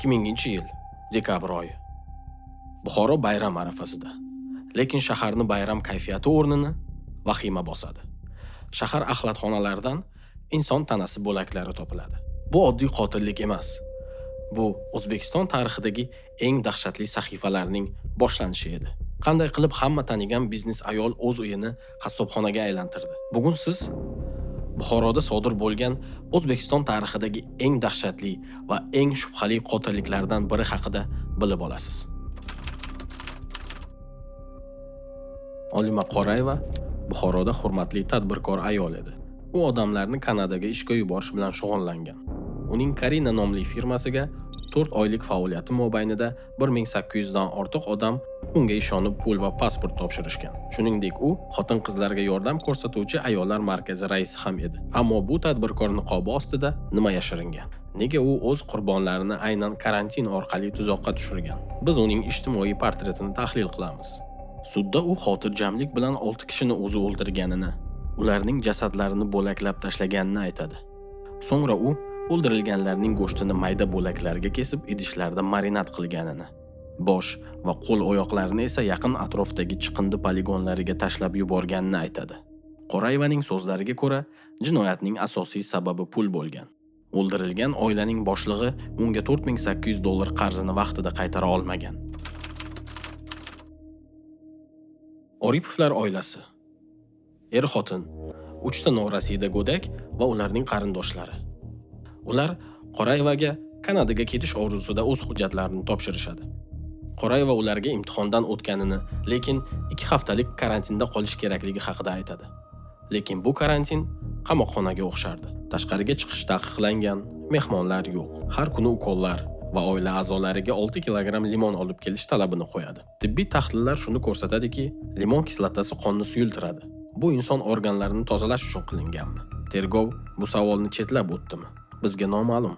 2000-yil dekabr oyi. Buxoro bayram arafasida. Lekin shaharni bayram kayfiyati o'rnini vahima bosadi. Shahar axlatxonalaridan inson tanasi bo'laklari topiladi. Bu oddiy qotillik emas. Bu O'zbekiston tarixidagi eng dahshatli sahifalarning boshlanishi edi. Qanday qilib hamma tanigan biznes ayol o'z uyini qassobxonaga aylantirdi. Bugun siz Buxoroda sodir bo'lgan O'zbekiston tarixidagi eng dahshatli va eng shubhali qotilliklardan biri haqida bilib olasiz. Olima Qorayeva Buxoroda hurmatli tadbirkor ayol edi. U odamlarni Kanadaga ishga yuborish bilan shug'ullangan. Uning Karina nomli firmasiga 4 oylik faoliyati mobaynida 1800 dan ortiq odam unga ishonib pul va pasport topshirishgan. Shuningdek, u xotin-qizlarga yordam ko'rsatuvchi ayollar markazi raisi ham edi. Ammo bu tadbirkor niqobi ostida nima yashiringan? Nega u o'z qurbonlarini aynan karantin orqali tuzoqqa tushirgan? Biz uning ijtimoiy portretini tahlil qilamiz. Sudda u xotirjamlik bilan 6 kishini o'zi o'ldirganini, ularning jasadlarini bo'laklab tashlaganini aytadi. So'ngra u o'ldirilganlarning go'shtini mayda bo'laklarga kesib, idishlarda marinad qilganini, bosh va qo'l-oyoqlarini esa yaqin atrofdagi chiqindi poligonlariga tashlab yuborganini aytadi. Qorayevaning so'zlariga ko'ra, jinoyatning asosiy sababi pul bo'lgan. O'ldirilgan oilaning boshlig'i unga $4800 qarzini vaqtida qaytara olmagan. Oripovlar oilasi. Er-xotin, 3 ta norasida go'dak va ularning qarindoshlari. Ular Qorayevaga Kanadaga ketish orzusida o'z hujjatlarini topshirishadi. Qorayeva ularga imtihondan o'tganini, lekin 2 haftalik karantinda qolish kerakligi haqida aytadi. Lekin bu karantin qamoqxonaga o'xshardi. Tashqariga chiqish taqiqlangan, mehmonlar yo'q. Har kuni ukollar va oila a'zolariga 6 kilogramm limon olib kelish talabini qo'yadi. Tibbiy tahlillar shuni ko'rsatadiki, limon kislotasi qonni suyultiradi. Bu inson organlarini tozalash uchun qilinganmi? Tergov bu savolni chetlab o'tdimi? Bizga noma'lum.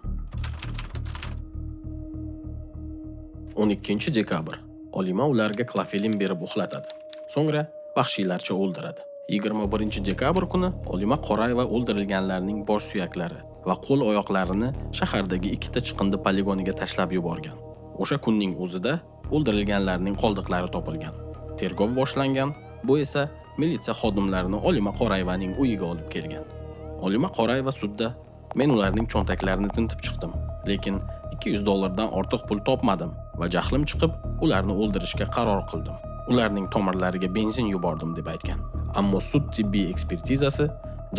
12 dekabr. Olima ularga klofelin berib uxlatadi. So'ngra vahshiylarcha o'ldiradi. 21 dekabr kuni Olima Qorayeva o'ldirilganlarning bosh suyaklari va qo'l-oyoqlarini shahardagi 2 ta chiqindi poligoniga tashlab yuborgan. O'sha kunning o'zida o'ldirilganlarning qoldiqlari topilgan. Tergov boshlangan. Bu esa militsiya xodimlarini Olima Qorayevaning uyiga olib kelgan. Olima Qorayeva sudda men ularning cho'ntaklarini tintib chiqdim, lekin $200 dan ortiq pul topmadim va jahlim chiqib, ularni o'ldirishga qaror qildim. Ularning tomirlariga benzin yubordim deb aytgan. Ammo sud tibbiy ekspertizasi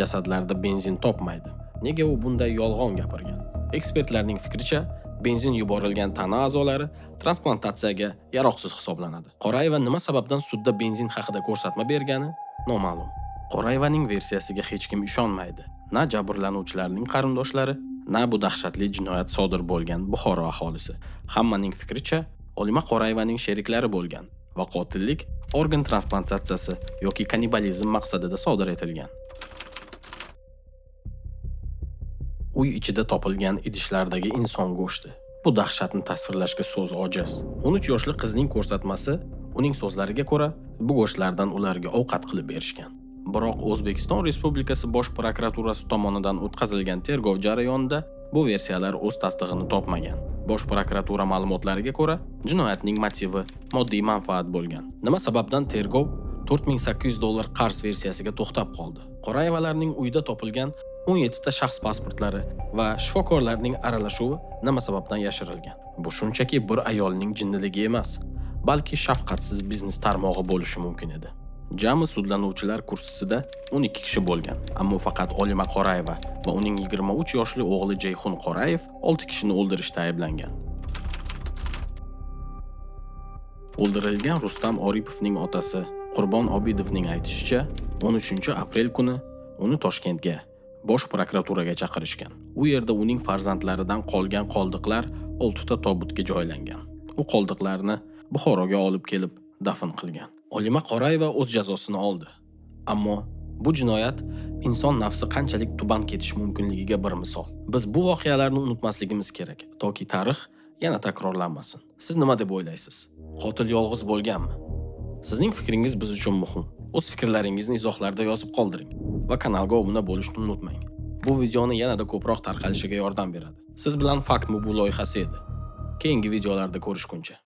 jasadlarda benzin topmaydi. Nega u bunday yolg'on gapirgan? Ekspertlarning fikricha, benzin yuborilgan tana a'zolari transplantatsiyaga yaroqsiz hisoblanadi. Qorayeva nima sababdan sudda benzin haqida ko'rsatma bergani noma'lum. Qorayevaning versiyasiga hech kim ishonmaydi. Na jabrlanuvchilarning qarindoshlari, na bu dahshatli jinoyat sodir bo'lgan Buxoro aholisi. Hammaning fikricha, Olima Qorayevaning sheriklari bo'lgan va qotillik organ transplantatsiyasi yoki kannibalizm maqsadida sodir etilgan. Uy ichida topilgan idishlardagi inson go'shti. Bu dahshatni tasvirlashga so'z ojiz. 13 yoshli qizning ko'rsatmasi, uning so'zlariga ko'ra, bu go'shtlardan ularga ovqat qilib berishgan. Biroq O'zbekiston Respublikasi Bosh prokuraturasi tomonidan o'tkazilgan tergov jarayonida bu versiyalar o'z tasdig'ini topmagan. Bosh prokuratura ma'lumotlariga ko'ra, jinoyatning motivi moddiy manfaat bo'lgan. Nima sababdan tergov $4800 qarz versiyasiga to'xtab qoldi? Qorayevalarning uyida topilgan 17 ta shaxs pasportlari va shifokorlarning aralashuvi nima sababdan yashirilgan? Bu shunchaki bir ayolning jinniligi emas, balki shafqatsiz biznes tarmog'i bo'lishi mumkin edi. Jami sudlanuvchilar kursisida 12 kishi bo'lgan, ammo faqat Olima Qorayeva va uning 23 yoshli o'g'li Jayxun Qorayev 6 kishini o'ldirishda ayblangan. O'ldirilgan Rustam Oripovning otasi Qurbon Obidovning aytishicha, 13 aprel kuni uni Toshkentga Bosh prokuraturaga chaqirishgan. U yerda uning farzandlaridan qolgan qoldiqlar 6 ta tobutga joylangan. U qoldiqlarni Buxoroga olib kelib dafn qilgan. Olima Qorayeva o'z jazosini oldi. Ammo bu jinoyat inson nafsi qanchalik tuban ketish mumkinligiga bir misol. Biz bu voqealarni unutmasligimiz kerak, toki tarix yana takrorlanmasin. Siz nima deb o'ylaysiz? Qotil yolg'iz bo'lganmi? Sizning fikringiz biz uchun muhim. O'z fikrlaringizni izohlarda yozib qoldiring va kanalga obuna bo'lishni unutmang. Bu videoni yanada ko'proq tarqalishiga yordam beradi. Siz bilan Fakt Mubu loyihasi edi. Keyingi videolarda ko'rishguncha.